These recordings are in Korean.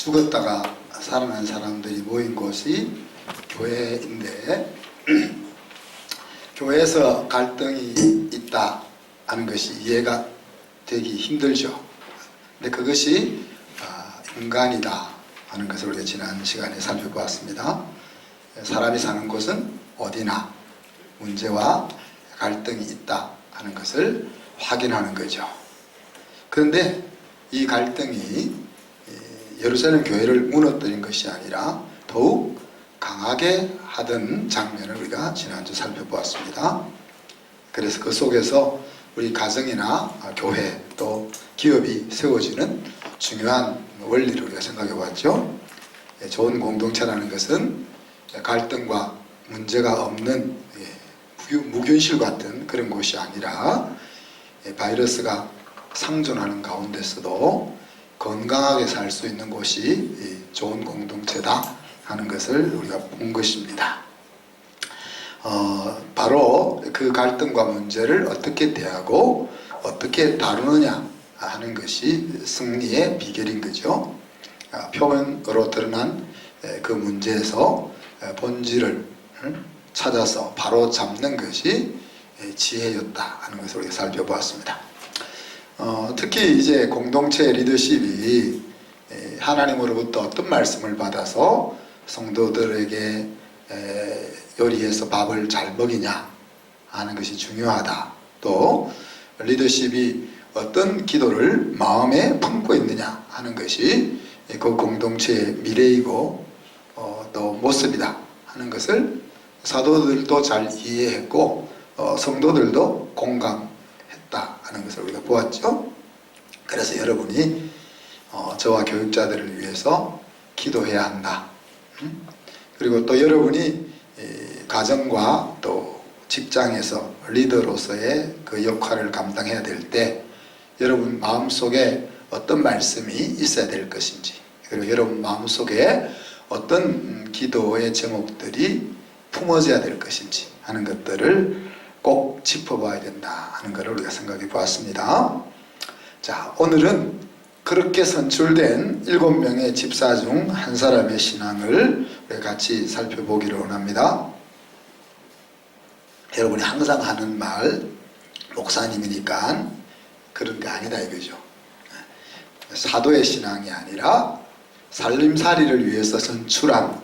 죽었다가 살아난 사람들이 모인 곳이 교회인데 교회에서 갈등이 있다 하는 것이 이해가 되기 힘들죠. 근데 그것이 인간이다 하는 것을 우리가 지난 시간에 살펴보았습니다. 사람이 사는 곳은 어디나 문제와 갈등이 있다 하는 것을 확인하는 거죠. 그런데 이 갈등이 예루살렘 교회를 무너뜨린 것이 아니라 더욱 강하게 하던 장면을 우리가 지난주 살펴보았습니다. 그래서 그 속에서 우리 가정이나 교회 또 기업이 세워지는 중요한 원리를 우리가 생각해 보았죠. 좋은 공동체라는 것은 갈등과 문제가 없는 무균실 같은 그런 곳이 아니라 바이러스가 상존하는 가운데서도 건강하게 살 수 있는 곳이 좋은 공동체다 하는 것을 우리가 본 것입니다. 바로 그 갈등과 문제를 어떻게 대하고 어떻게 다루느냐 하는 것이 승리의 비결인 거죠. 표면으로 드러난 그 문제에서 본질을 찾아서 바로 잡는 것이 지혜였다 하는 것을 우리가 살펴보았습니다. 특히 이제 공동체 리더십이 하나님으로부터 어떤 말씀을 받아서 성도들에게 요리해서 밥을 잘 먹이냐 하는 것이 중요하다. 또 리더십이 어떤 기도를 마음에 품고 있느냐 하는 것이 그 공동체의 미래이고 또 모습이다 하는 것을 사도들도 잘 이해했고 성도들도 공감했다 하는 것을 우리가 보았죠. 그래서 여러분이 저와 교육자들을 위해서 기도해야 한다. 그리고 또 여러분이 가정과 또 직장에서 리더로서의 그 역할을 감당해야 될 때 여러분 마음속에 어떤 말씀이 있어야 될 것인지, 그리고 여러분 마음속에 어떤 기도의 제목들이 품어져야 될 것인지 하는 것들을 꼭 짚어봐야 된다 하는 것을 우리가 생각해 보았습니다. 자, 오늘은 그렇게 선출된 7명의 집사 중 한 사람의 신앙을 같이 살펴보기를 원합니다. 여러분이 항상 하는 말, 목사님이니까 그런 게 아니다 이거죠. 사도의 신앙이 아니라 살림살이를 위해서 선출한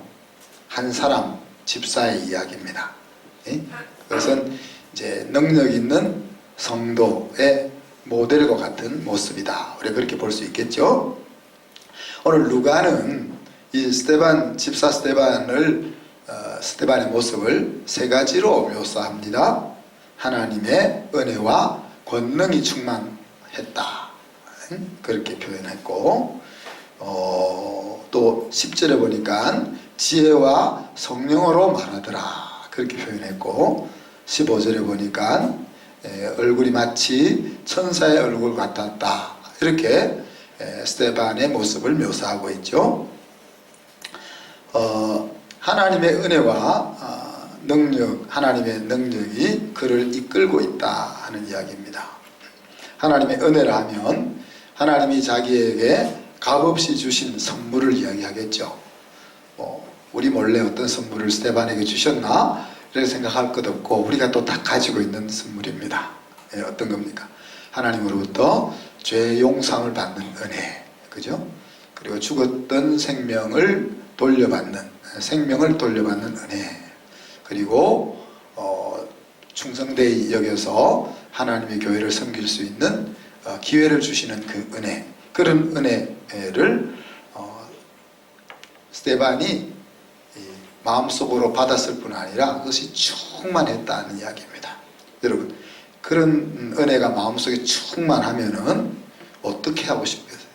한 사람 집사의 이야기입니다. 그것은 이제 능력 있는 성도의 모델과 같은 모습이다. 우리가 그렇게 볼 수 있겠죠. 오늘 루가는 이 스데반 집사 스데반의 모습을 세 가지로 묘사합니다. 하나님의 은혜와 권능이 충만했다. 그렇게 표현했고, 또 10절에 보니까 지혜와 성령으로 말하더라. 그렇게 표현했고, 15절에 보니까 얼굴이 마치 천사의 얼굴 같았다. 이렇게 스데반의 모습을 묘사하고 있죠. 하나님의 은혜와 하나님의 능력이 그를 이끌고 있다 하는 이야기입니다. 하나님의 은혜라 하면 하나님이 자기에게 값없이 주신 선물을 이야기하겠죠. 우리 몰래 어떤 선물을 스데반에게 주셨나? 이렇게 생각할 것 없고 우리가 또 다 가지고 있는 선물입니다. 어떤 겁니까? 하나님으로부터 죄 용서를 받는 은혜, 그죠? 그리고 죽었던 생명을 돌려받는 은혜, 그리고 충성되이 여겨서 하나님의 교회를 섬길 수 있는 기회를 주시는 그 은혜, 그런 은혜를 스데반이 마음속으로 받았을 뿐 아니라 그것이 충만했다는 이야기입니다. 여러분, 그런 은혜가 마음속에 충만하면은 어떻게 하고 싶겠어요?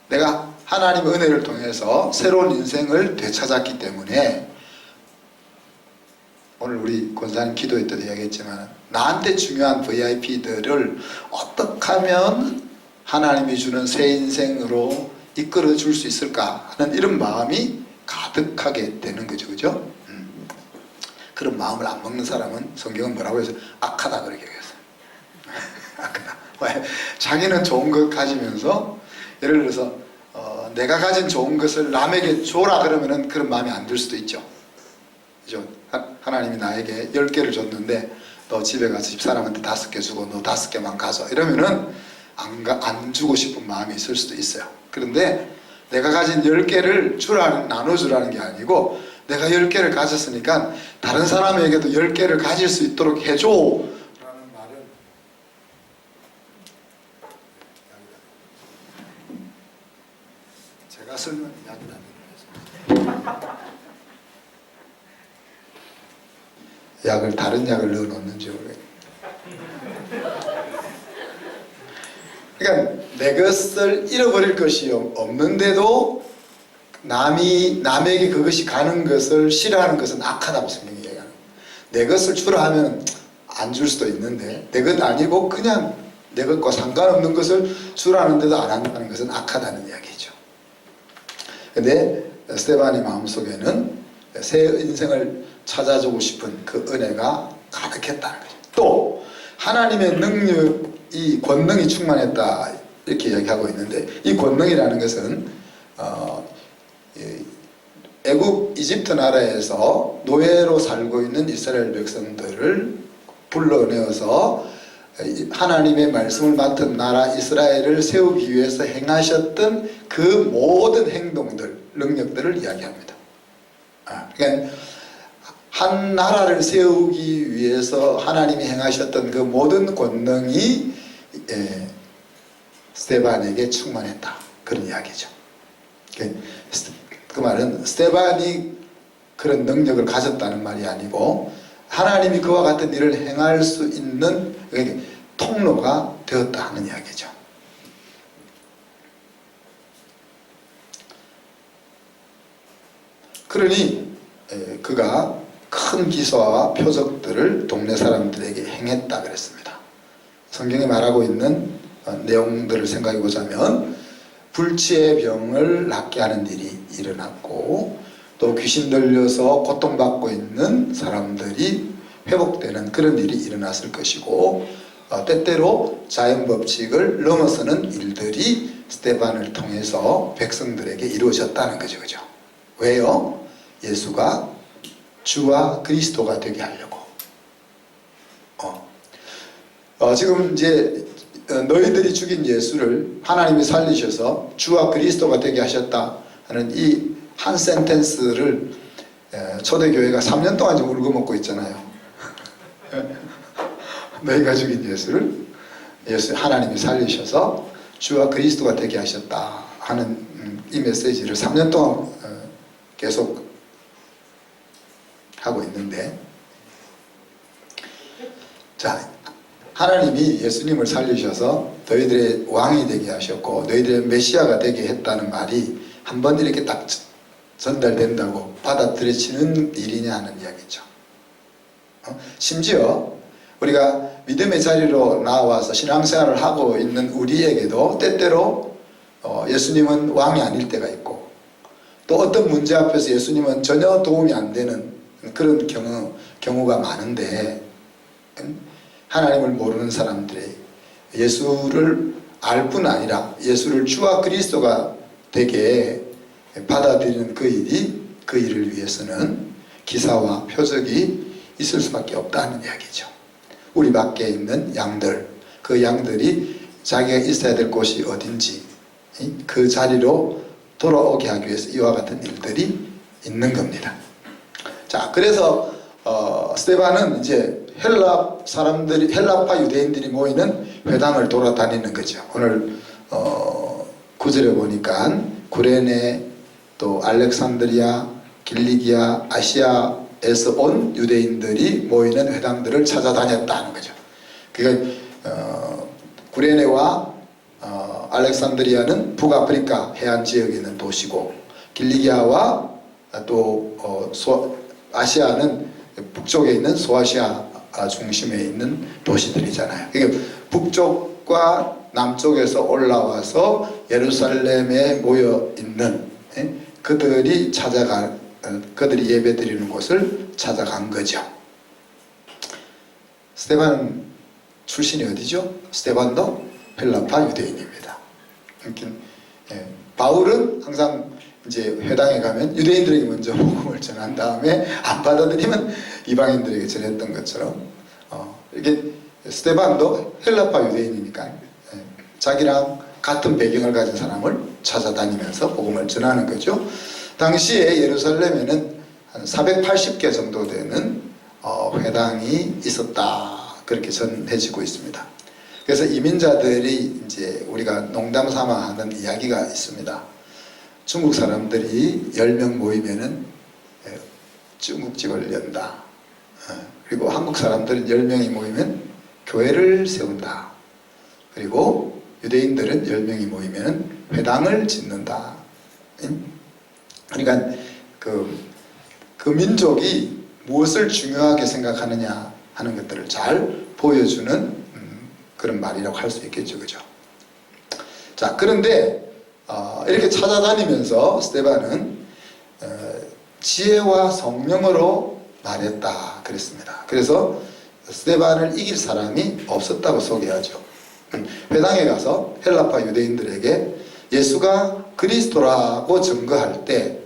내가 하나님의 은혜를 통해서 새로운 인생을 되찾았기 때문에 오늘 우리 권사님 기도회 때도 이야기했지만 나한테 중요한 VIP들을 어떻게 하면 하나님이 주는 새 인생으로 이끌어 줄 수 있을까 하는 이런 마음이 가득하게 되는 거죠. 그죠? 그런 마음을 안 먹는 사람은 성경은 뭐라고 해서 악하다 그렇게 얘기했어요. 악하다. 왜? 자기는 좋은 것 가지면서 예를 들어서 내가 가진 좋은 것을 남에게 줘라 그러면은 그런 마음이 안 들 수도 있죠. 그죠? 하나님이 나에게 10개를 줬는데 너 집에 가서 집사람한테 5개 주고 너 5개만 가져 이러면은 안 주고 싶은 마음이 있을 수도 있어요. 그런데 내가 가진 10개를 나눠주라는 게 아니고 내가 10개를 가졌으니까 다른 사람에게도 10개를 가질 수 있도록 해줘 라는 말은 제가 설명이 약을 다른 약을 넣어 놓는지 모르겠어요. 그러니까 내 것을 잃어버릴 것이 없는데도 남에게 그것이 가는 것을 싫어하는 것은 악하다고 성경이 얘기하는 거예요. 내 것을 주라 하면 안 줄 수도 있는데 내 것 아니고 그냥 내 것과 상관없는 것을 주라는데도 안 한다는 것은 악하다는 이야기죠. 근데 스데반의 마음속에는 새 인생을 찾아주고 싶은 그 은혜가 가득했다는 거죠. 또 하나님의 능력이 권능이 충만했다 이렇게 이야기하고 있는데 이 권능이라는 것은 애굽 이집트 나라에서 노예로 살고 있는 이스라엘 백성들을 불러내어서 하나님의 말씀을 맡은 나라 이스라엘을 세우기 위해서 행하셨던 그 모든 행동들, 능력들을 이야기합니다. 그러니까 한 나라를 세우기 위해서 하나님이 행하셨던 그 모든 권능이 스데반에게 충만했다. 그런 이야기죠. 그 말은 스데반이 그런 능력을 가졌다는 말이 아니고 하나님이 그와 같은 일을 행할 수 있는 통로가 되었다 하는 이야기죠. 그러니 그가 큰 기사와 표적들을 동네 사람들에게 행했다 그랬습니다. 성경에 말하고 있는 내용들을 생각해 보자면 불치의 병을 낫게 하는 일이 일어났고 또 귀신 들려서 고통받고 있는 사람들이 회복되는 그런 일이 일어났을 것이고 때때로 자연법칙을 넘어서는 일들이 스데반을 통해서 백성들에게 이루어졌다는 거죠. 그죠? 왜요? 예수가 주와 그리스도가 되게 하려고. 지금 이제 너희들이 죽인 예수를 하나님이 살리셔서 주와 그리스도가 되게 하셨다 하는 이 한 센텐스를 초대교회가 3년 동안 지금 울고먹고 있잖아요. 너희가 죽인 예수를 하나님이 살리셔서 주와 그리스도가 되게 하셨다 하는 이 메시지를 3년 동안 계속 하고 있는데, 자, 하나님이 예수님을 살리셔서 너희들의 왕이 되게 하셨고 너희들의 메시아가 되게 했다는 말이 한 번 이렇게 딱 전달된다고 받아들여지는 일이냐 하는 이야기죠. 심지어 우리가 믿음의 자리로 나와서 신앙생활을 하고 있는 우리에게도 때때로 예수님은 왕이 아닐 때가 있고 또 어떤 문제 앞에서 예수님은 전혀 도움이 안 되는 그런 경우가 많은데, 하나님을 모르는 사람들이 예수를 알 뿐 아니라 예수를 주와 그리스도가 되게 받아들이는 그 일을 위해서는 기사와 표적이 있을 수밖에 없다는 이야기죠. 우리 밖에 있는 양들, 그 양들이 자기가 있어야 될 곳이 어딘지 그 자리로 돌아오게 하기 위해서 이와 같은 일들이 있는 겁니다. 자, 그래서 스데반은 이제 헬라파 유대인들이 모이는 회당을 돌아다니는 거죠. 오늘 9절에 보니까 구레네, 또 알렉산드리아, 길리기아, 아시아에서 온 유대인들이 모이는 회당들을 찾아다녔다는 거죠. 그러니까 구레네와 알렉산드리아는 북아프리카 해안 지역에 있는 도시고, 길리기아와 또 아시아는 북쪽에 있는 소아시아 중심에 있는 도시들이잖아요. 그러니까 북쪽과 남쪽에서 올라와서 예루살렘에 모여 있는 그들이 예배 드리는 곳을 찾아간 거죠. 스데반 출신이 어디죠? 스데반도 헬라파 유대인입니다. 바울은 항상 이제 회당에 가면 유대인들에게 먼저 복음을 전한 다음에 안 받아들이면 이방인들에게 전했던 것처럼 이게 스데반도 헬라파 유대인이니까 자기랑 같은 배경을 가진 사람을 찾아다니면서 복음을 전하는 거죠. 당시에 예루살렘에는 한 480개 정도 되는 회당이 있었다, 그렇게 전해지고 있습니다. 그래서 이민자들이 이제 우리가 농담 삼아 하는 이야기가 있습니다. 중국 사람들이 10명 모이면은 중국집을 연다. 그리고 한국 사람들은 10명이 모이면 교회를 세운다. 그리고 유대인들은 10명이 모이면 회당을 짓는다. 그러니까 그 민족이 무엇을 중요하게 생각하느냐 하는 것들을 잘 보여주는 그런 말이라고 할 수 있겠죠. 그죠? 자, 그런데 이렇게 찾아다니면서 스데반은 지혜와 성령으로 말했다 그랬습니다. 그래서 스데반을 이길 사람이 없었다고 소개하죠. 회당에 가서 헬라파 유대인들에게 예수가 그리스도라고 증거할 때,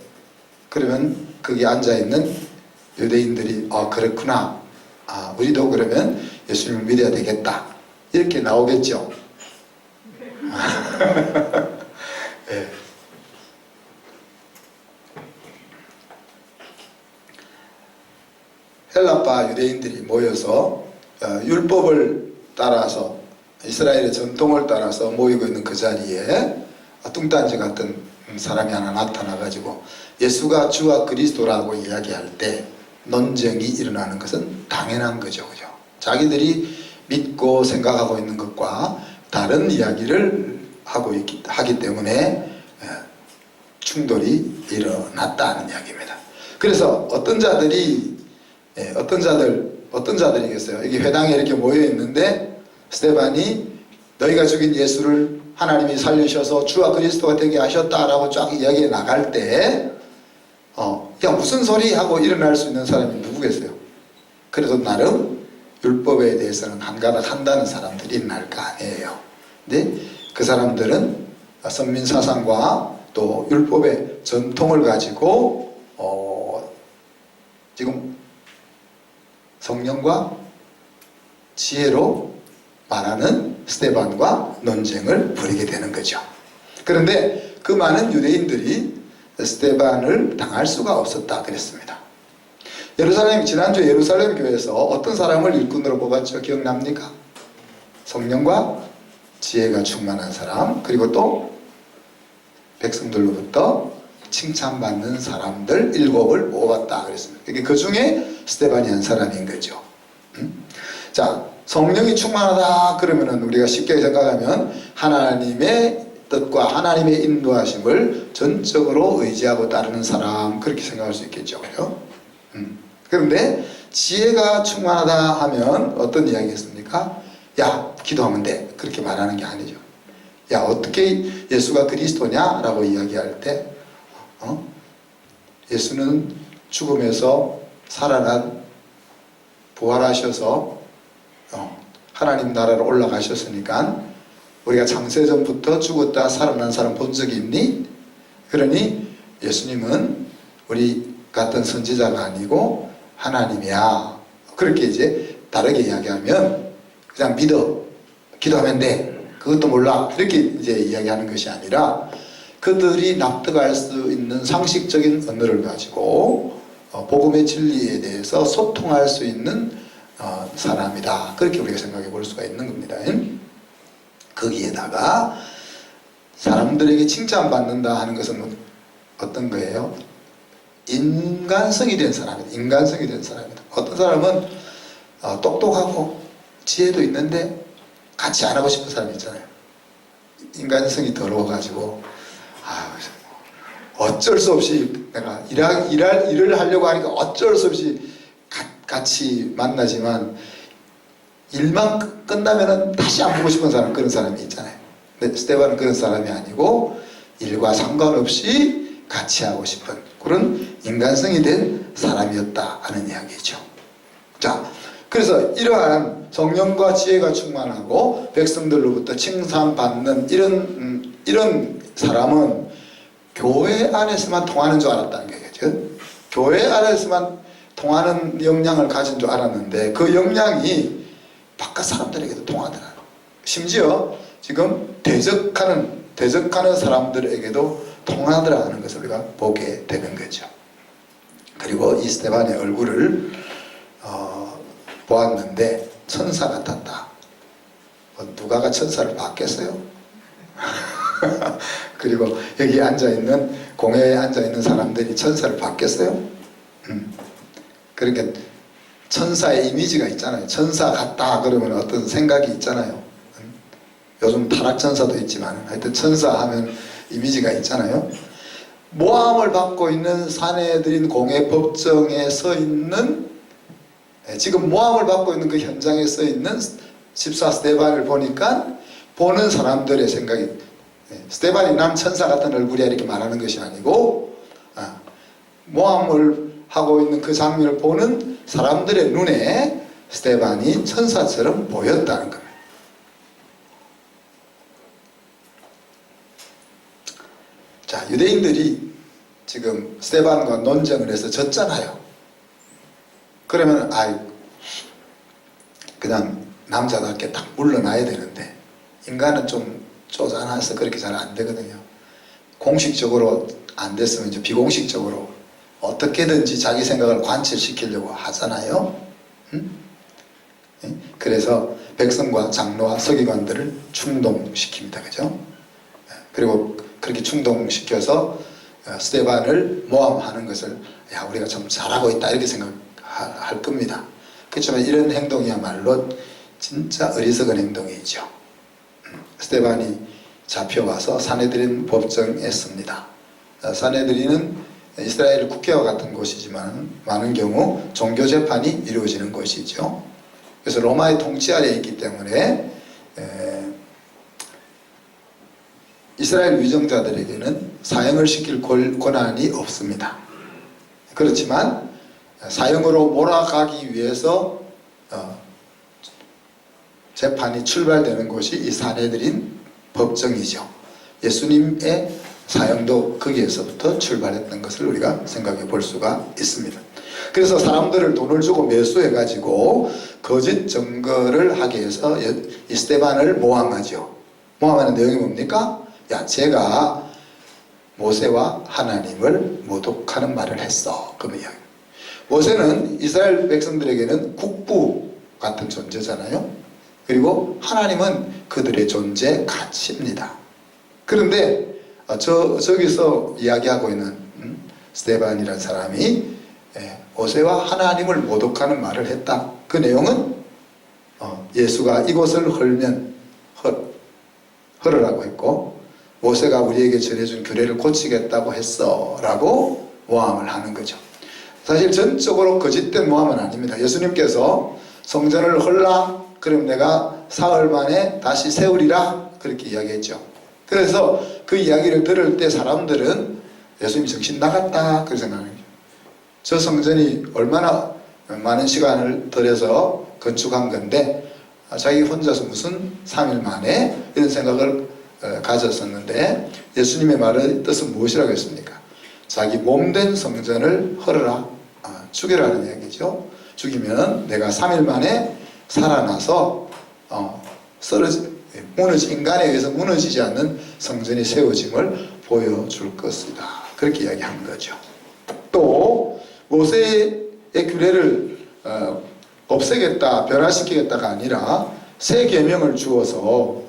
그러면 거기 앉아있는 유대인들이 그렇구나, 우리도 그러면 예수님을 믿어야 되겠다, 이렇게 나오겠죠. 네. 헬라파 유대인들이 모여서 율법을 따라서, 이스라엘의 전통을 따라서 모이고 있는 그 자리에 뚱딴지 같은 사람이 하나 나타나가지고 예수가 주와 그리스도라고 이야기할 때 논쟁이 일어나는 것은 당연한 거죠. 그죠? 자기들이 믿고 생각하고 있는 것과 다른 이야기를 하기 때문에 충돌이 일어났다는 이야기입니다. 그래서 어떤 자들이겠어요? 여기 회당에 이렇게 모여 있는데 스데반이 너희가 죽인 예수를 하나님이 살리셔서 주와 그리스도가 되게 하셨다라고 쫙 이야기해 나갈 때 야 무슨 소리 하고 일어날 수 있는 사람이 누구겠어요? 그래도 나름 율법에 대해서는 한가닥 한다는 사람들이 있을 거 아니에요. 근데 그 사람들은 선민사상과 또 율법의 전통을 가지고 지금 성령과 지혜로 말하는 스데반과 논쟁을 벌이게 되는 거죠. 그런데 그 많은 유대인들이 스데반을 당할 수가 없었다 그랬습니다. 지난주 예루살렘 교회에서 어떤 사람을 일꾼으로 뽑았죠? 기억납니까? 성령과 지혜가 충만한 사람, 그리고 또 백성들로부터 칭찬받는 사람들 7을 뽑았다 그랬습니다. 그 중에 스데반이 한 사람인 거죠. 자, 성령이 충만하다 그러면은 우리가 쉽게 생각하면 하나님의 뜻과 하나님의 인도하심을 전적으로 의지하고 따르는 사람, 그렇게 생각할 수 있겠죠. 그죠? 그런데 지혜가 충만하다 하면 어떤 이야기겠습니까? 야, 기도하면 돼, 그렇게 말하는 게 아니죠. 야, 어떻게 예수가 그리스도냐? 라고 이야기할 때 예수는 죽음에서 살아난, 부활하셔서 하나님 나라로 올라가셨으니까 우리가 창세전부터 죽었다 살아난 사람 본 적이 있니? 그러니 예수님은 우리 같은 선지자가 아니고 하나님이야. 그렇게 이제 다르게 이야기하면 그냥 믿어, 기도하면 돼, 그것도 몰라, 이렇게 이제 이야기하는 것이 아니라 그들이 납득할 수 있는 상식적인 언어를 가지고 복음의 진리에 대해서 소통할 수 있는 사람이다, 그렇게 우리가 생각해 볼 수가 있는 겁니다. 거기에다가 사람들에게 칭찬받는다 하는 것은 어떤 거예요? 인간성이 된 사람이다. 인간성이 된 사람이다. 어떤 사람은 똑똑하고 지혜도 있는데 같이 안 하고 싶은 사람이 있잖아요. 인간성이 더러워가지고 어쩔 수 없이 내가 일을 하려고 하니까 어쩔 수 없이 같이 만나지만 일만 끝나면은 다시 안 보고 싶은 사람, 그런 사람이 있잖아요. 근데 스데반은 그런 사람이 아니고 일과 상관없이 같이 하고 싶은 그런 인간성이 된 사람이었다 하는 이야기죠. 자, 그래서 이러한 성령과 지혜가 충만하고 백성들로부터 칭찬받는 이런 사람은 교회 안에서만 통하는 줄 알았다는 거겠죠. 교회 안에서만 통하는 역량을 가진 줄 알았는데 그 역량이 바깥 사람들에게도 통하더라. 심지어 지금 대적하는 사람들에게도 통하더라는 것을 우리가 보게 되는 거죠. 그리고 이 스데반의 얼굴을 보았는데 천사 같았다. 누가가 천사를 봤겠어요? 그리고 여기 앉아있는 공회에 앉아있는 사람들이 천사를 봤겠어요? 그러니까 천사의 이미지가 있잖아요. 천사 같다 그러면 어떤 생각이 있잖아요. 요즘 타락천사도 있지만 하여튼 천사 하면 이미지가 있잖아요. 모함을 받고 있는 사내들인 공회 법정에 서 있는, 지금 모함을 받고 있는 그 현장에 서 있는 집사 스데반을 보니까 보는 사람들의 생각이, 스데반이 난 천사 같은 얼굴이야 이렇게 말하는 것이 아니고 모함을 하고 있는 그 장면을 보는 사람들의 눈에 스데반이 천사처럼 보였다는 겁니다. 자, 유대인들이 지금 스데반과 논쟁을 해서 졌잖아요. 그러면 그냥 남자답게 딱 물러나야 되는데 인간은 좀 쪼잔해서 그렇게 잘 안 되거든요. 공식적으로 안 됐으면 이제 비공식적으로 어떻게든지 자기 생각을 관철시키려고 하잖아요. 그래서 백성과 장로와 서기관들을 충동시킵니다. 그죠? 그리고 그렇게 충동시켜서 스데반을 모함하는 것을 우리가 좀 잘하고 있다 이렇게 생각할 겁니다. 그렇지만 이런 행동이야말로 진짜 어리석은 행동이죠. 스데반이 잡혀와서 사내들인 법정에 씁니다. 사내들이는 이스라엘 국회와 같은 곳이지만 많은 경우 종교재판이 이루어지는 곳이죠. 그래서 로마의 통치 아래에 있기 때문에 이스라엘 위정자들에게는 사형을 시킬 권한이 없습니다. 그렇지만 사형으로 몰아가기 위해서 재판이 출발되는 곳이 이 사내들인 법정이죠. 예수님의 사형도 거기에서부터 출발했던 것을 우리가 생각해 볼 수가 있습니다. 그래서 사람들을 돈을 주고 매수해 가지고 거짓 증거를 하기 위해서 이 스데반을 모함하죠. 모함하는 내용이 뭡니까? 제가 모세와 하나님을 모독하는 말을 했어. 그 이야기. 모세는 이스라엘 백성들에게는 국부 같은 존재잖아요. 그리고 하나님은 그들의 존재 가치입니다. 그런데 저기서 이야기하고 있는 스데반이라는 사람이 모세와 하나님을 모독하는 말을 했다. 그 내용은 예수가 이곳을 헐으라고 했고 모세가 우리에게 전해준 규례를 고치겠다고 했어 라고 모함을 하는 거죠. 사실 전적으로 거짓된 모함은 아닙니다. 예수님께서 성전을 헐라 그럼 내가 사흘 만에 다시 세우리라 그렇게 이야기했죠. 그래서 그 이야기를 들을 때 사람들은 예수님이 정신 나갔다 그렇게 생각합니다. 저 성전이 얼마나 많은 시간을 들여서 건축한 건데 자기 혼자서 무슨 3일 만에 이런 생각을 가졌었는데 예수님의 말의 뜻은 무엇이라고 했습니까? 자기 몸된 성전을 헐어라, 죽여라는 이야기죠. 죽이면 내가 3일 만에 살아나서 인간에 의해서 무너지지 않는 성전이 세워짐을 보여줄 것이다. 그렇게 이야기한 거죠. 또 모세의 규례를 없애겠다, 변화시키겠다가 아니라 새 계명을 주어서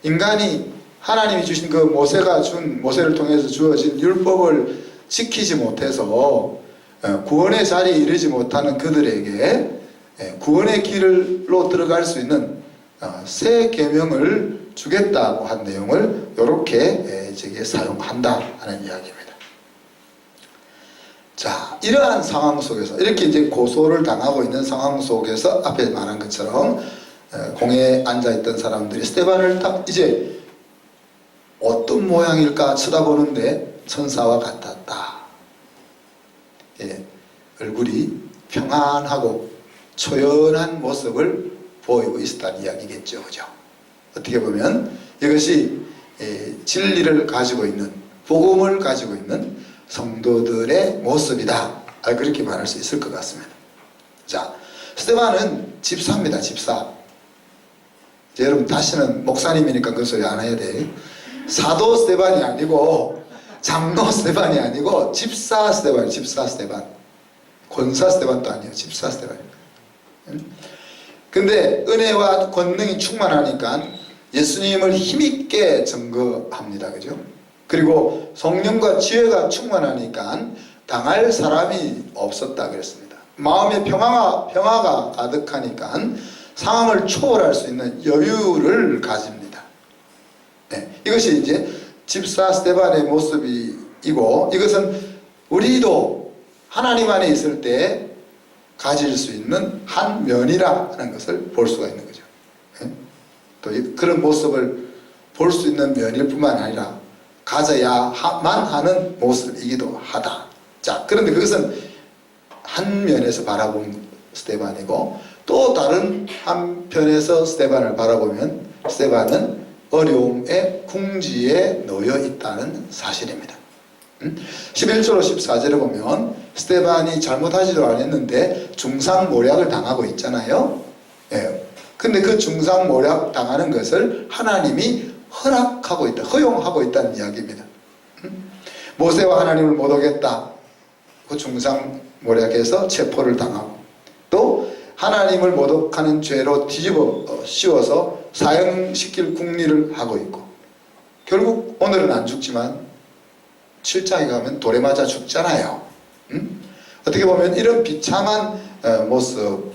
인간이 하나님이 주신 그 모세를 통해서 주어진 율법을 지키지 못해서 구원의 자리에 이르지 못하는 그들에게 구원의 길로 들어갈 수 있는 새 계명을 주겠다고 한 내용을 이렇게 저기에 사용한다 하는 이야기입니다. 자, 이러한 상황 속에서 이렇게 이제 고소를 당하고 있는 상황 속에서 앞에 말한 것처럼 공회에 앉아있던 사람들이 스데반을 딱 이제 어떤 모양일까 쳐다보는데 천사와 같았다. 얼굴이 평안하고 초연한 모습을 보이고 있었다는 이야기겠죠. 그죠? 어떻게 보면 이것이 진리를 가지고 있는 복음을 가지고 있는 성도들의 모습이다. 그렇게 말할 수 있을 것 같습니다. 자, 스데반은 집사입니다. 집사. 이제 여러분 다시는 목사님이니까 그 소리 안 해야 돼. 사도 스데반이 아니고 장로 스데반이 아니고 집사 스데반, 집사 스데반. 권사 스데반도 아니에요. 집사 스데반. 근데 은혜와 권능이 충만하니까 예수님을 힘있게 증거합니다. 그죠? 그리고 성령과 지혜가 충만하니까 당할 사람이 없었다 그랬습니다. 마음에 평화가 가득하니까 상황을 초월할 수 있는 여유를 가집니다. 네, 이것이 이제 집사 스데반의 모습이고, 이것은 우리도 하나님 안에 있을 때 가질 수 있는 한 면이라는 것을 볼 수가 있는 거죠. 네? 또 그런 모습을 볼 수 있는 면일 뿐만 아니라 가져야만 하는 모습이기도 하다. 자, 그런데 그것은 한 면에서 바라본 스데반이고, 또 다른 한편에서 스데반을 바라보면 스데반은 어려움의 궁지에 놓여 있다는 사실입니다. 11절로 14절에 보면 스데반이 잘못하지도 않았는데 중상모략을 당하고 있잖아요. 예. 근데 그 중상모략 당하는 것을 하나님이 허락하고 있다, 허용하고 있다는 이야기입니다. 모세와 하나님을 못 오겠다, 그 중상모략에서 체포를 당하고, 또 하나님을 모독하는 죄로 뒤집어 씌워서 사형시킬 궁리를 하고 있고, 결국 오늘은 안 죽지만 7장에 가면 돌에 맞아 죽잖아요. 어떻게 보면 이런 비참한 모습,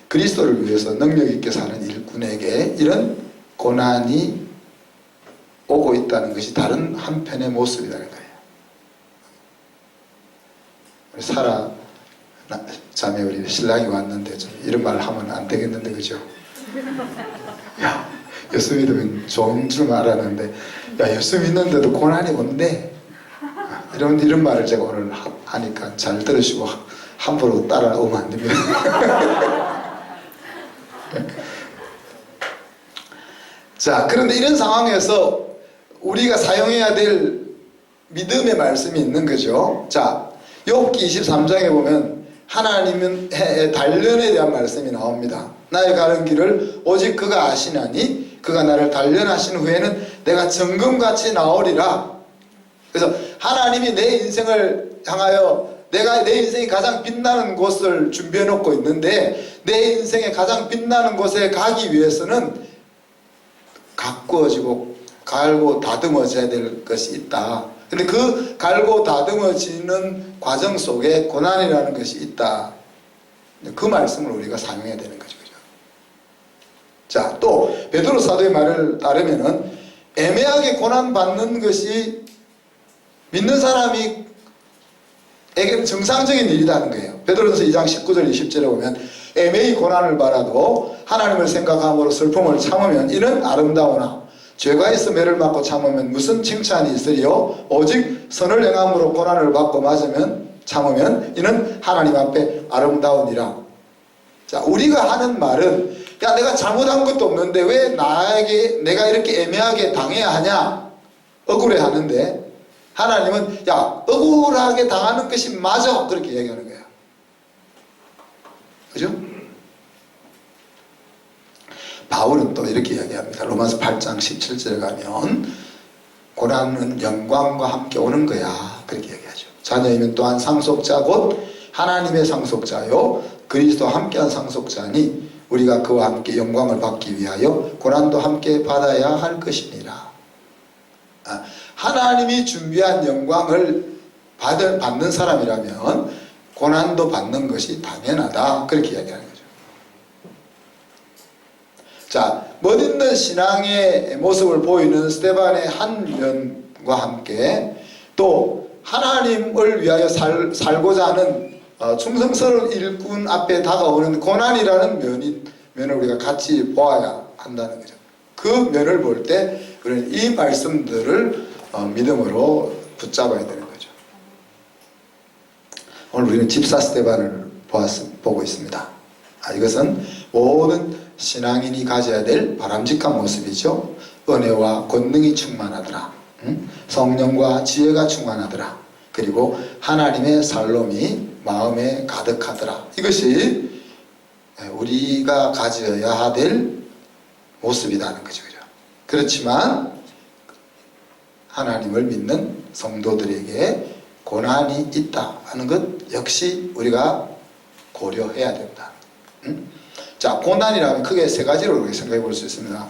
그리스도를 위해서 능력 있게 사는 일꾼에게 이런 고난이 오고 있다는 것이 다른 한편의 모습이라는 거예요. 우리 사라 자매, 우리 신랑이 왔는데 좀 이런 말 하면 안 되겠는데, 그죠? 야, 예수 믿으면 좋은 줄 알았는데, 야, 예수 믿는데도 고난이 온대. 이런 말을 제가 오늘 하니까 잘 들으시고 함부로 따라오면 안 됩니다. 자, 그런데 이런 상황에서 우리가 사용해야 될 믿음의 말씀이 있는 거죠. 자, 욥기 23장에 보면 하나님은 단련에 대한 말씀이 나옵니다. 나의 가는 길을 오직 그가 아시나니 그가 나를 단련하신 후에는 내가 정금같이 나오리라. 그래서 하나님이 내 인생을 향하여 내가 내 인생이 가장 빛나는 곳을 준비해 놓고 있는데, 내 인생의 가장 빛나는 곳에 가기 위해서는 가꾸어지고 갈고 다듬어져야 될 것이 있다. 근데 그 갈고 다듬어지는 과정 속에 고난이라는 것이 있다. 그 말씀을 우리가 사용해야 되는 거죠. 그죠? 자, 또 베드로 사도의 말을 따르면은 애매하게 고난받는 것이 믿는 사람이 에게는 정상적인 일이라는 거예요. 베드로전서 2장 19절 20절에 보면 애매히 고난을 받아도 하나님을 생각함으로 슬픔을 참으면 이는 아름다우나 죄가 있어 매를 맞고 참으면 무슨 칭찬이 있으리요? 오직 선을 행함으로 고난을 받고 참으면 이는 하나님 앞에 아름다우니라. 자, 우리가 하는 말은, 야, 내가 잘못한 것도 없는데 왜 내가 이렇게 애매하게 당해야 하냐? 억울해 하는데, 하나님은 야, 억울하게 당하는 것이 맞아, 그렇게 얘기하는 거야. 그죠? 바울은 또 이렇게 이야기합니다. 로마서 8장 17절에 가면 고난은 영광과 함께 오는 거야, 그렇게 얘기하죠. 자녀이면 또한 상속자 곧 하나님의 상속자요 그리스도와 함께한 상속자니 우리가 그와 함께 영광을 받기 위하여 고난도 함께 받아야 할 것이니라. 하나님이 준비한 영광을 받는 사람이라면 고난도 받는 것이 당연하다, 그렇게 이야기하는 거죠. 자, 멋있는 신앙의 모습을 보이는 스데반의 한 면과 함께 또 하나님을 위하여 살고자 하는 충성스러운 일꾼 앞에 다가오는 고난이라는 면을 우리가 같이 보아야 한다는 거죠. 그 면을 볼 때 우리는 이 말씀들을 믿음으로 붙잡아야 되는 거죠. 오늘 우리는 집사 스데반을 보고 있습니다. 이것은 모든 신앙인이 가져야 될 바람직한 모습이죠. 은혜와 권능이 충만하더라. 성령과 지혜가 충만하더라. 그리고 하나님의 살롬이 마음에 가득하더라. 이것이 우리가 가져야 될 모습이라는 거죠. 그렇지만 하나님을 믿는 성도들에게 고난이 있다 하는 것 역시 우리가 고려해야 된다. 자, 고난이라면 크게 세 가지로 생각해 볼 수 있습니다.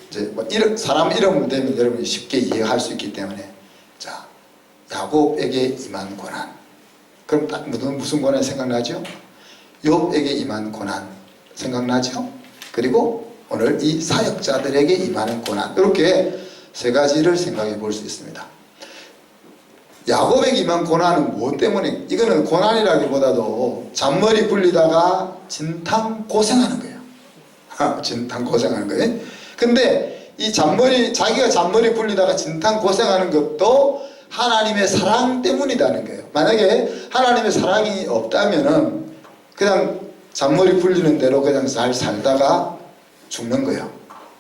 이제 뭐 사람 이름 되면 여러분이 쉽게 이해할 수 있기 때문에, 자, 야곱에게 임한 고난. 그럼 딱 무슨 고난 생각나죠? 욥에게 임한 고난 생각나죠? 그리고 오늘 이 사역자들에게 임하는 고난, 이렇게 세 가지를 생각해 볼 수 있습니다. 야곱에게 임한 고난은 무엇 때문에? 이거는 고난이라기보다도 잔머리 굴리다가 진탕 고생하는 거예요. 진탕 고생하는 거예요. 근데 이 자기가 잔머리 굴리다가 진탕 고생하는 것도 하나님의 사랑 때문이라는 거예요. 만약에 하나님의 사랑이 없다면은 그냥 잔머리 굴리는 대로 그냥 잘 살다가 죽는 거예요.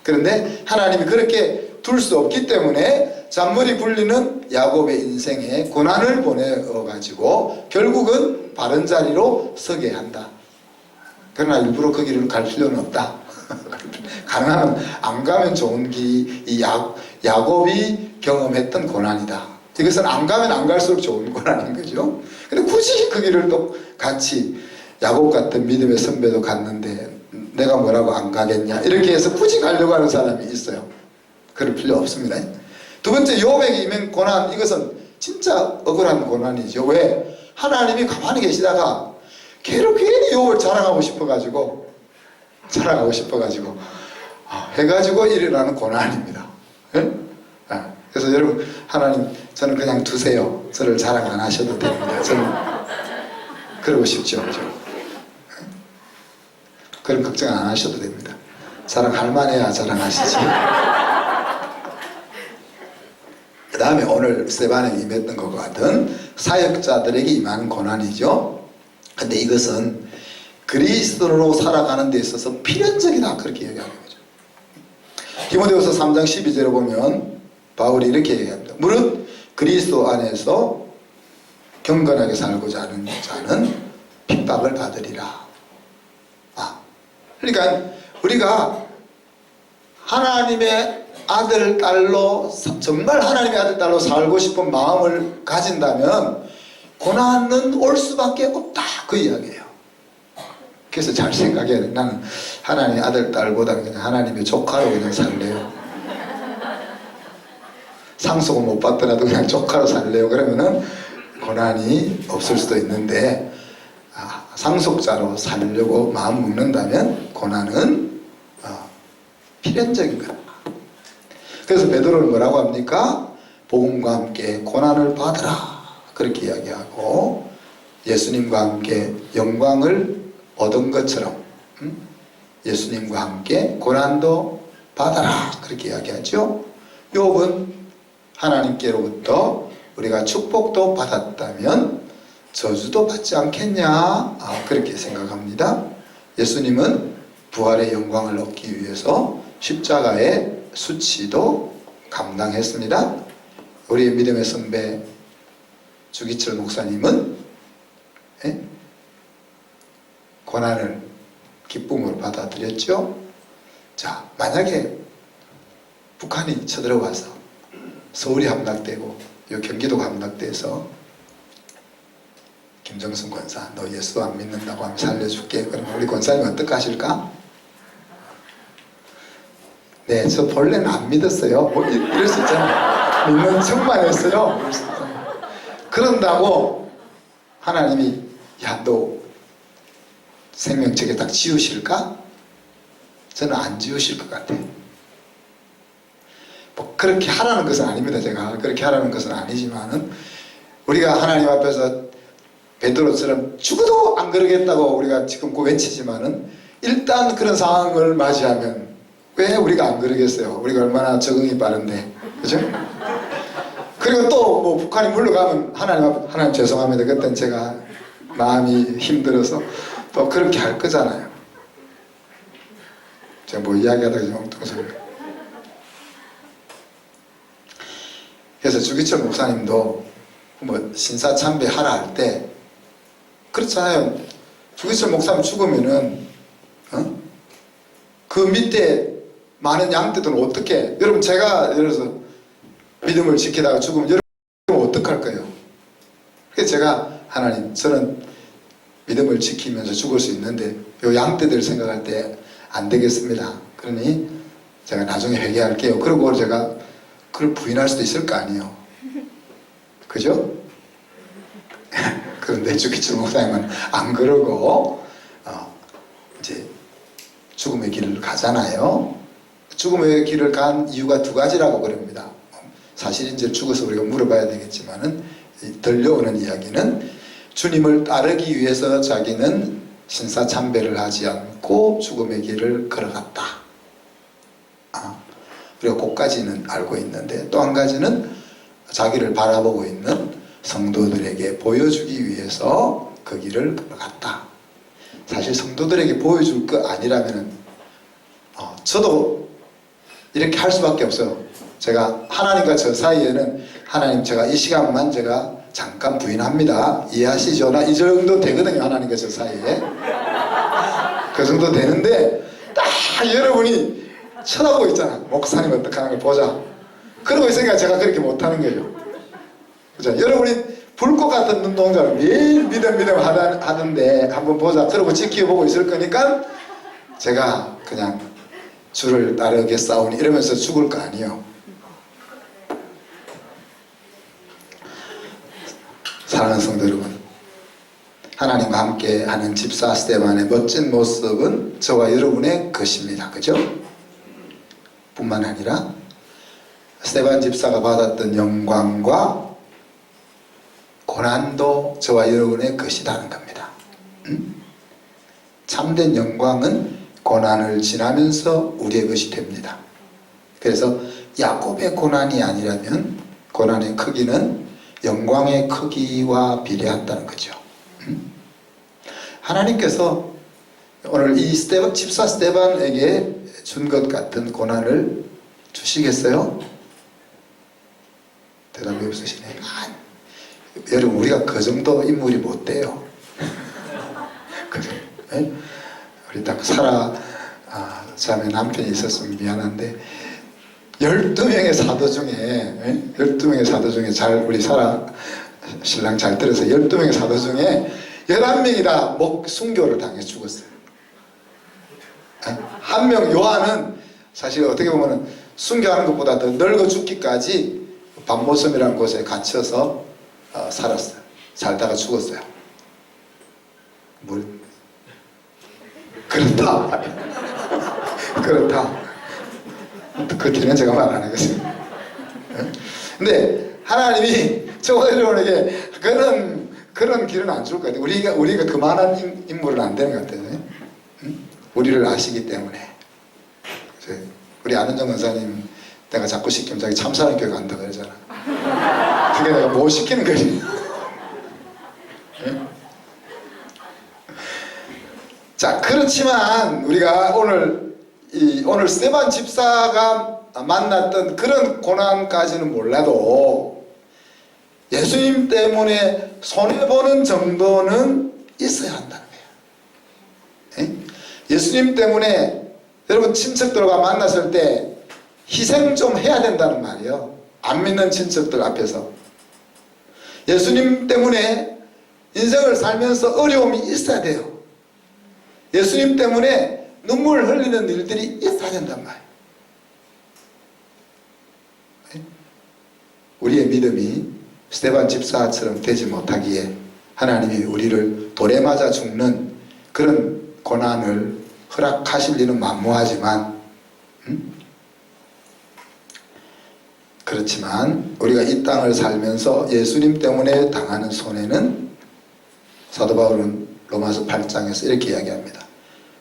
그런데 하나님이 그렇게 둘 수 없기 때문에 잔머리 굴리는 야곱의 인생에 고난을 보내가지고 결국은 바른 자리로 서게 한다. 그러나 일부러 그 길을 갈 필요는 없다. 가능하면 안 가면 좋은 길이 이 야곱이 경험했던 고난이다. 이것은 안 가면 안 갈수록 좋은 고난인 거죠. 근데 굳이 그 길을 또 같이 야곱 같은 믿음의 선배도 갔는데 내가 뭐라고 안 가겠냐 이렇게 해서 굳이 가려고 하는 사람이 있어요. 그럴 필요 없습니다. 두 번째, 욥에게 임한 고난, 이것은 진짜 억울한 고난이죠. 왜? 하나님이 가만히 계시다가 걔로 괜히 욥을 자랑하고 싶어가지고 해가지고 일어나는 고난입니다. 네? 그래서 여러분, 하나님 저는 그냥 두세요. 저를 자랑 안 하셔도 됩니다. 저는 그러고 싶죠. 그죠? 그런 걱정 안 하셔도 됩니다. 자랑할 만해야 자랑하시지. 그 다음에 오늘 스데반에게 임했던 것 같은 사역자들에게 임하는 고난이죠. 근데 이것은 그리스도로 살아가는 데 있어서 필연적이다, 그렇게 얘기하는 거죠. 디모데후서 3장 12절에 보면 바울이 이렇게 얘기합니다. 무릇 그리스도 안에서 경건하게 살고자 하는 자는 핍박을 받으리라. 그러니까 우리가 하나님의 아들, 딸로, 정말 하나님의 아들, 딸로 살고 싶은 마음을 가진다면 고난은 올 수밖에 없다, 그 이야기예요. 그래서 잘 생각해야 돼. 나는 하나님의 아들, 딸보다는 그냥 하나님의 조카로 그냥 살래요. 상속은 못 받더라도 그냥 조카로 살래요. 그러면은 고난이 없을 수도 있는데, 상속자로 살려고 마음 먹는다면 고난은 필연적인 거다. 그래서 베드로는 뭐라고 합니까? 복음과 함께 고난을 받으라, 그렇게 이야기하고, 예수님과 함께 영광을 얻은 것처럼 예수님과 함께 고난도 받아라, 그렇게 이야기하죠. 욥은 하나님께로부터 우리가 축복도 받았다면 저주도 받지 않겠냐, 그렇게 생각합니다. 예수님은 부활의 영광을 얻기 위해서 십자가의 수치도 감당했습니다. 우리의 믿음의 선배 주기철 목사님은 고난을 기쁨으로 받아들였죠. 자, 만약에 북한이 쳐들어와서 서울이 함락되고 경기도가 함락돼서 김정순 권사, 너 예수 안 믿는다고 하면 살려줄게. 그러면 우리 권사님 어떻게 하실까? 네, 저 본래는 안 믿었어요. 뭐 이럴 수 있잖아요. 믿는 척만 했어요. 그런다고 하나님이 야, 너 생명책에 딱 지우실까? 저는 안 지우실 것 같아요. 뭐 그렇게 하라는 것은 아닙니다. 제가 그렇게 하라는 것은 아니지만은 우리가 하나님 앞에서 베드로처럼 죽어도 안 그러겠다고 우리가 지금 외치지만은 일단 그런 상황을 맞이하면 왜 우리가 안 그러겠어요? 우리가 얼마나 적응이 빠른데, 그죠? 그리고 또 뭐 북한이 물러가면 하나님 죄송합니다. 그땐 제가 마음이 힘들어서 또 그렇게 할 거잖아요. 제가 뭐 이야기하다가 지금 엉뚱소리. 그래서 주기철 목사님도 뭐 신사참배 하라 할 때 그렇잖아요. 주기철 목사님 죽으면은 그 밑에 많은 양떼들은 어떻게, 여러분 제가 예를 들어서 믿음을 지키다가 죽으면 여러분 어떡할 거예요? 그래서 제가 하나님, 저는 믿음을 지키면서 죽을 수 있는데 요 양떼들 생각할 때 안 되겠습니다. 그러니 제가 나중에 회개할게요. 그러고 제가 그걸 부인할 수도 있을 거 아니에요. 그죠? 그런데 주기철 목사님은 안 그러고 이제 죽음의 길을 가잖아요. 죽음의 길을 간 이유가 두 가지라고 그럽니다. 사실인지 죽어서 우리가 물어봐야 되겠지만은 들려오는 이야기는 주님을 따르기 위해서 자기는 신사참배를 하지 않고 죽음의 길을 걸어갔다. 그리고 그까지는 알고 있는데, 또 한 가지는 자기를 바라보고 있는 성도들에게 보여주기 위해서 그 길을 걸어갔다. 사실 성도들에게 보여줄 거 아니라면 저도 이렇게 할 수밖에 없어요. 제가 하나님과 저 사이에는, 하나님 제가 이 시간만 제가 잠깐 부인합니다. 이해하시죠? 나 이 정도 되거든요. 하나님과 저 사이에 그 정도 되는데 딱 여러분이 쳐다보고 있잖아. 목사님 어떻게 하는 걸 보자. 그러고 있으니까 제가 그렇게 못하는 거죠. 그죠? 여러분이 불꽃 같은 눈동자를 매일 믿음 하던데 한번 보자. 그러고 지켜보고 있을 거니까 제가 그냥 주를 따르겠사오니 이러면서 죽을 거 아니에요. 사랑하는 성도 여러분, 하나님과 함께 하는 집사 스데반의 멋진 모습은 저와 여러분의 것입니다. 그죠? 뿐만 아니라 스데반 집사가 받았던 영광과 고난도 저와 여러분의 것이라는 겁니다. 참된 영광은 고난을 지나면서 우리의 것이 됩니다. 그래서 야곱의 고난이 아니라면 고난의 크기는 영광의 크기와 비례한다는 거죠. 하나님께서 오늘 이 집사 스데반에게 준 것 같은 고난을 주시겠어요? 대답이 없으시네. 여러분, 우리가 그 정도 인물이 못 돼요. 그래? 우리 딱 사라 자매 남편이 있었으면 미안한데 12명의 사도 중에 12명의 사도 중에 우리 사라 신랑 잘 들어서 12명의 사도 중에 11명이 다 순교를 당해 죽었어요. 한 명 요한은 사실 어떻게 보면 순교하는 것보다 더 늙어 죽기까지 밤모섬이라는 곳에 갇혀서 살았어요. 살다가 죽었어요. 그렇다. 그렇다. 그 뒤는 제가 말 안 하겠습니다. 근데 하나님이 저와 여러분에게 그런 길은 안 줄 것 같아요. 우리가 그만한 인물은 안 되는 것 같아요. 우리를 아시기 때문에. 우리 안은정 원사님, 내가 자꾸 시키면 자기 참사랑 교회 간다 그러잖아. 그게 내가 뭐 시키는 거지? 자, 그렇지만 우리가 오늘 스데반 집사가 만났던 그런 고난까지는 몰라도 예수님 때문에 손해보는 정도는 있어야 한다는 거예요. 예수님 때문에 여러분 친척들과 만났을 때 희생 좀 해야 된다는 말이에요. 안 믿는 친척들 앞에서. 예수님 때문에 인생을 살면서 어려움이 있어야 돼요. 예수님 때문에 눈물 흘리는 일들이 있어야 된단 말이에요. 우리의 믿음이 스데반 집사처럼 되지 못하기에 하나님이 우리를 돌에 맞아 죽는 그런 고난을 허락하실 리는 만무하지만 그렇지만 우리가 이 땅을 살면서 예수님 때문에 당하는 손해는 사도 바울은 로마서 8장에서 이렇게 이야기합니다.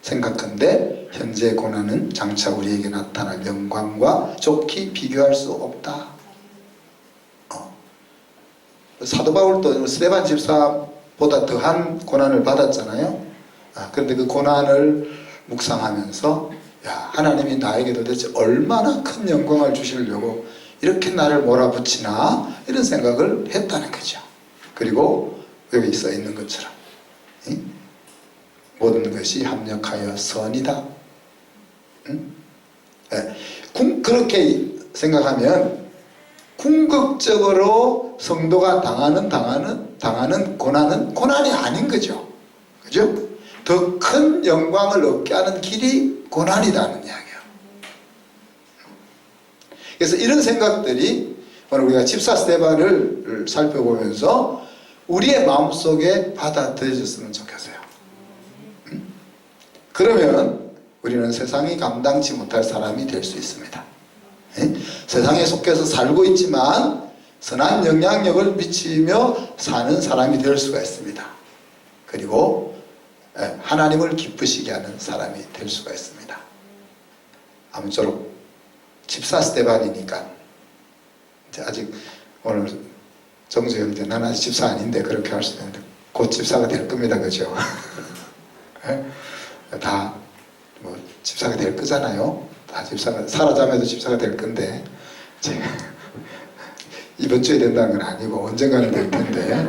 생각한데 현재 고난은 장차 우리에게 나타날 영광과 좋게 비교할 수 없다. 사도 바울도 스데반 집사보다 더한 고난을 받았잖아요. 그런데 그 고난을 묵상하면서 야, 하나님이 나에게 도대체 얼마나 큰 영광을 주시려고 이렇게 나를 몰아붙이나 이런 생각을 했다는 거죠. 그리고 여기 써 있는 것처럼 모든 것이 합력하여 선이다. 그렇게 생각하면 궁극적으로 성도가 당하는 고난이 아닌 거죠. 그죠? 더 큰 영광을 얻게 하는 길이 고난이라는 이야기예요. 그래서 이런 생각들이 오늘 우리가 집사 스데반을 살펴보면서 우리의 마음속에 받아들여졌으면 좋겠어요. 그러면 우리는 세상이 감당치 못할 사람이 될 수 있습니다. 세상에 속해서 살고 있지만 선한 영향력을 미치며 사는 사람이 될 수가 있습니다. 그리고 하나님을 기쁘시게 하는 사람이 될 수가 있습니다. 아무쪼록 집사 스데반이니까 이제 아직 오늘 정수영 이제 나는 아직 집사 아닌데 그렇게 할 수 있는데 곧 집사가 될 겁니다. 그죠? 다 뭐 집사가 될 거잖아요. 다 집사가 사라자매도 집사가 될 건데 제가 이번 주에 된다는 건 아니고 언젠가는 될 텐데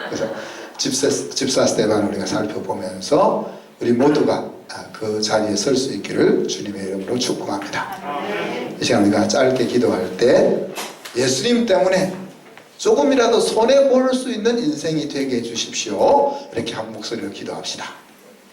그래서 집사 스데반을 우리가 살펴보면서 우리 모두가 그 자리에 설 수 있기를 주님의 이름으로 축복합니다. 이 시간 우리가 짧게 기도할 때 예수님 때문에 조금이라도 손해볼 수 있는 인생이 되게 해주십시오. 이렇게 한 목소리로 기도합시다.